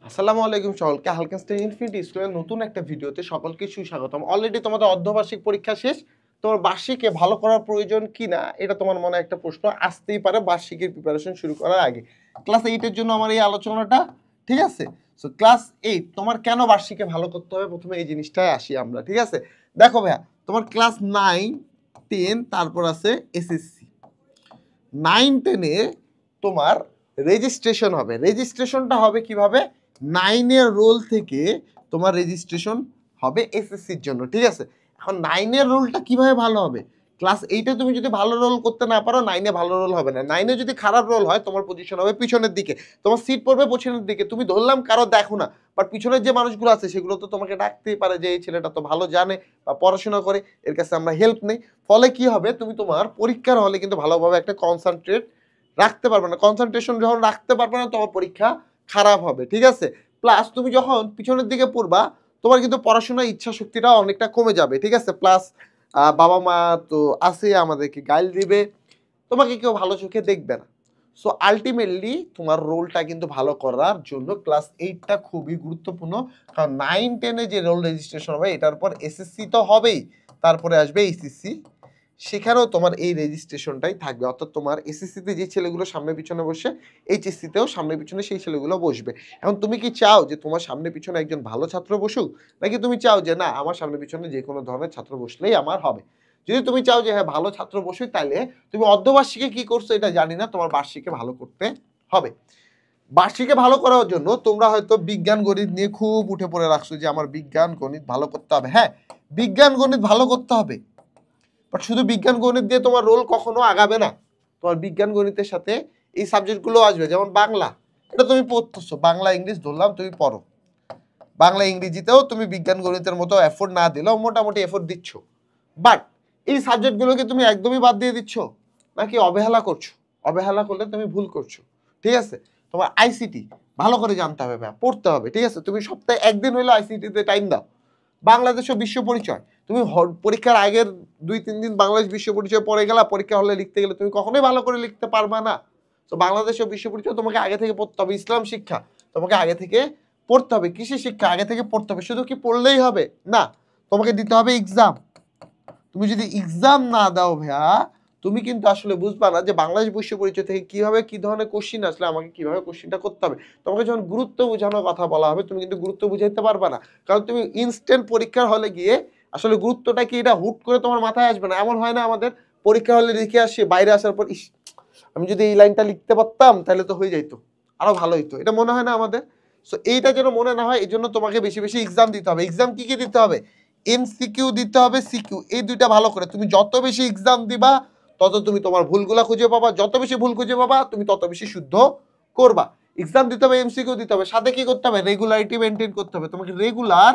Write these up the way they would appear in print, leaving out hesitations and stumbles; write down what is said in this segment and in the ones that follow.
আসসালামু আলাইকুম সকলকে হালকেনস্টাইন ইনফিনিটি স্কুলের নতুন একটা ভিডিওতে সকলকে সুস্বাগতম। অলরেডি তোমাদের অর্ধবার্ষিক পরীক্ষা শেষ। তোমার বার্ষিকে ভালো করার প্রয়োজন কিনা এটা তোমার মনে একটা প্রশ্ন আসতেই পারে বার্ষিকের প্রিপারেশন শুরু করার আগে। ক্লাস 8 এর জন্য আমার এই আলোচনাটা, ঠিক আছে? সো ক্লাস 8 তোমার কেন বার্ষিকে ভালো করতে হবে, প্রথমে এই জিনিসটায় আসি আমরা, ঠিক আছে? দেখো ভাইয়া, তোমার ক্লাস 9 10 তারপর আছে এসএসসি। 9 10 এ তোমার রেজিস্ট্রেশন হবে। রেজিস্ট্রেশনটা হবে কিভাবে? 9 এর রোল থেকে তোমার রেজিস্ট্রেশন হবে এসএসসির জন্য, ঠিক আছে? এখন 9 এর রোলটা কিভাবে ভালো হবে? ক্লাস 8 এ তুমি যদি ভালো রোল করতে না পারো, 9 এ ভালো রোল হবে না। 9 এ যদি খারাপ রোল হয়, তোমার পজিশন হবে পিছনের দিকে, তোমার সিট পড়বে পিছনের দিকে। তুমি ধরলাম কারো দেখো না, বাট পিছনের যে মানুষগুলো আছে সেগুলো তো তোমাকে ডাকতেই পারে যে এই ছেলেটা তো ভালো জানে বা পড়াশোনা করে, এর কাছে আমরা হেল্প নেই। ফলে কি হবে, তুমি তোমার পরীক্ষার হলে কিন্তু ভালোভাবে একটা কনসেন্ট্রেট রাখতে পারবে না। কনসেন্ট্রেশন যখন রাখতে পারবে না, তোমার পরীক্ষা খারাপ হবে, ঠিক আছে? প্লাস তুমি যখন পিছনের দিকে পড়বা, তোমার কিন্তু পড়াশোনার ইচ্ছা শক্তিটা অনেকটা কমে যাবে, ঠিক আছে? প্লাস বাবা মা তো আছে, আমাদেরকে গাইড দিবে, তোমাকে কেউ ভালো চোখে দেখবে না। সো আলটিমেটলি তোমার রোলটা কিন্তু ভালো করার জন্য ক্লাস 8টা খুবই গুরুত্বপূর্ণ। কারণ 9 10 এ যে রোল রেজিস্ট্রেশন হবে, এটার পর এসএসসি তো হবেই, তারপরে আসবে এইচএসসি। সেখানেও তোমার এই রেজিস্ট্রেশনটাই থাকবে। অর্থাৎ তোমার এসএসসিতে যে ছেলেগুলো সামনে পিছনে বসে, এইচএসসিতেও সামনে পিছনে সেই ছেলেগুলো বসবে। এখন তুমি কি চাও যে তোমার সামনে পিছনে একজন ভালো ছাত্র বসুক, নাকি তুমি চাও যে না আমার সামনে পিছনে যে কোনো ধরনের ছাত্র বসলেই আমার হবে? যদি তুমি চাও যে হ্যাঁ ভালো ছাত্র বসুক, তাহলে তুমি অর্ধবার্ষিকে কি করছো এটা জানি না, তোমার বার্ষিকে ভালো করতে হবে। বার্ষিকে ভালো করার জন্য তোমরা হয়তো বিজ্ঞান গণিত নিয়ে খুব উঠে পড়ে রাখছো যে আমার বিজ্ঞান গণিত ভালো করতে হবে। হ্যাঁ, বিজ্ঞান গণিত ভালো করতে হবে, বাট শুধু বিজ্ঞান গণিত দিয়ে তোমার রোল কখনো আগাবে না। তোমার বিজ্ঞান গণিতের সাথে এই সাবজেক্টগুলো আসবে, যেমন বাংলা, এটা তুমি পড়তেছো, বাংলা ইংলিশ ধরলাম তুমি পড়ো, বাংলা ইংরেজিতেও তুমি বিজ্ঞান গণিতের মতো এফোর্ট না দিলেও মোটামুটি এফোর্ট দিচ্ছ। বাট এই সাবজেক্টগুলোকে তুমি একদমই বাদ দিয়ে দিচ্ছ, নাকি অবহেলা করছো? অবহেলা করলে তুমি ভুল করছো, ঠিক আছে? তোমার আইসিটি ভালো করে জানতে হবে, পড়তে হবে, ঠিক আছে? তুমি সপ্তাহে একদিন হইলো আইসিটিতে টাইম দাও। বাংলাদেশ ও বিশ্ব পরিচয়, তুমি পরীক্ষার আগের 2-3 দিন বাংলাদেশ বিশ্ব পরিচয় পড়ে গেলা, পরীক্ষা হলে লিখতে গেলে তুমি কখনোই ভালো করে লিখতে পারবা না। তো বাংলাদেশ ও বিশ্ব পরিচয় তোমাকে আগে থেকে পড়তে হবে। ইসলাম শিক্ষা তোমাকে আগে থেকে পড়তে হবে। কৃষি শিক্ষা আগে থেকে পড়তে হবে। শুধু কি পড়লেই হবে না, তোমাকে দিতে হবে এক্সাম। তুমি যদি এক্সাম না দাও ভাইয়া, তুমি কিন্তু আসলে বুঝবা না যে বাংলাদেশ বিশ্ব পরিচয় থেকে কিভাবে কি ধরনের কোশ্চিন আসলে আমাকে কিভাবে কোশ্চিনটা করতে হবে। তোমাকে যখন গুরুত্ব বোঝানোর কথা বলা হবে, তুমি কিন্তু গুরুত্ব বুঝাইতে পারবা না। কারণ তুমি ইনস্ট্যান্ট পরীক্ষার হলে গিয়ে আসলে গুরুত্বটা কি এটা হুট করে তোমার মাথায় আসবে না। এমন হয় না আমাদের পরীক্ষা হলে লিখে আসি, বাইরে আসার পর ইস আমি যদি এই লাইনটা লিখতে পারতাম তাহলে তো হয়ে যাইতো, আরো ভালো হইতো, এটা মনে হয় না আমাদের? সো এইটা যেন মনে না হয়, এই জন্য তোমাকে বেশি বেশি এক্সাম দিতে হবে। এক্সাম কি কি দিতে হবে? এমসিকিউ দিতে হবে, সিকিউ, এই দুইটা ভালো করে। তুমি যত বেশি এক্সাম দিবা, তত তুমি তোমার ভুলগুলা খুঁজে পাবা। যত বেশি ভুল খুঁজে পাবা, তুমি তত বেশি শুদ্ধ করবা। এক্সাম দিতে হবে, এমসিকিউ দিতে হবে, সাথে কি করতে হবে? রেগুলারিটি মেনটেন করতে হবে। তোমাকে রেগুলার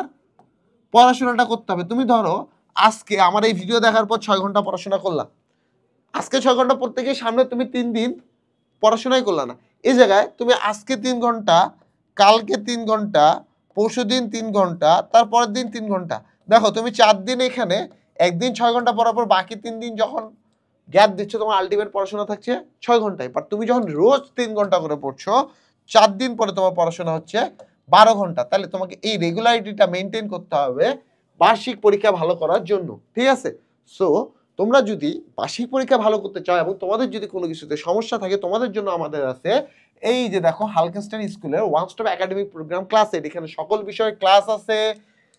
পড়াশোনাটা করতে হবে। তুমি ধরো আজকে আমার এই ভিডিও দেখার পর 6 ঘন্টা পড়াশোনা করলাম, আজকে 6 ঘন্টা পড়তে গিয়ে সামনে তুমি 3 দিন পড়াশোনাই করলা না। এই জায়গায় তুমি আজকে 3 ঘন্টা, কালকে 3 ঘন্টা, পরশু দিন 3 ঘন্টা, তারপরের দিন 3 ঘন্টা, দেখো তুমি 4 দিন এখানে, একদিন 6 ঘন্টা পড়ার পর বাকি 3 দিন যখন গ্যাপ দিচ্ছ, তোমার আলটিমেট পড়াশোনা থাকছে 6 ঘন্টায়। বাট তুমি যখন রোজ 3 ঘন্টা করে পড়ছো, 4 দিন পরে তোমার পড়াশোনা হচ্ছে 12 ঘন্টা। তাহলে তোমাকে এই রেগুলারিটিটা মেনটেন করতে হবে বার্ষিক পরীক্ষা ভালো করার জন্য, ঠিক আছে? সো তোমরা যদি বার্ষিক পরীক্ষা ভালো করতে চাও এবং তোমাদের যদি কোনো কিছুতে সমস্যা থাকে, তোমাদের জন্য আমাদের আছে এই যে দেখো হালকেনস্টাইন স্কুলের one stop academic programme class 8। এখানে সকল বিষয়ে ক্লাস আছে,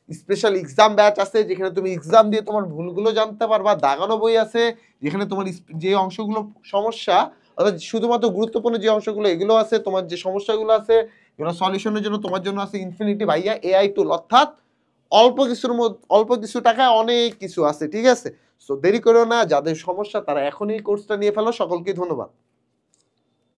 স্পেশাল এক্সাম ব্যাচ আছে যেখানে তুমি এক্সাম দিয়ে তোমার ভুলগুলো জানতে পারবা, দাগানো বই আছে যেখানে তোমার যে অংশগুলো সমস্যা, অর্থাৎ শুধুমাত্র গুরুত্বপূর্ণ যে অংশগুলো এগুলো আছে, তোমার যে সমস্যাগুলো আছে এগুলো সলিউশনের জন্য তোমার জন্য আছে ইনফিনিটি ভাইয়া এআই টুল। অর্থাৎ অল্প কিছুর মধ্যে অল্প কিছু টাকায় অনেক কিছু আছে, ঠিক আছে? সো দেরি করো না, যাদের সমস্যা তারা এখনই কোর্সটা নিয়ে ফেলো। সকলকে ধন্যবাদ।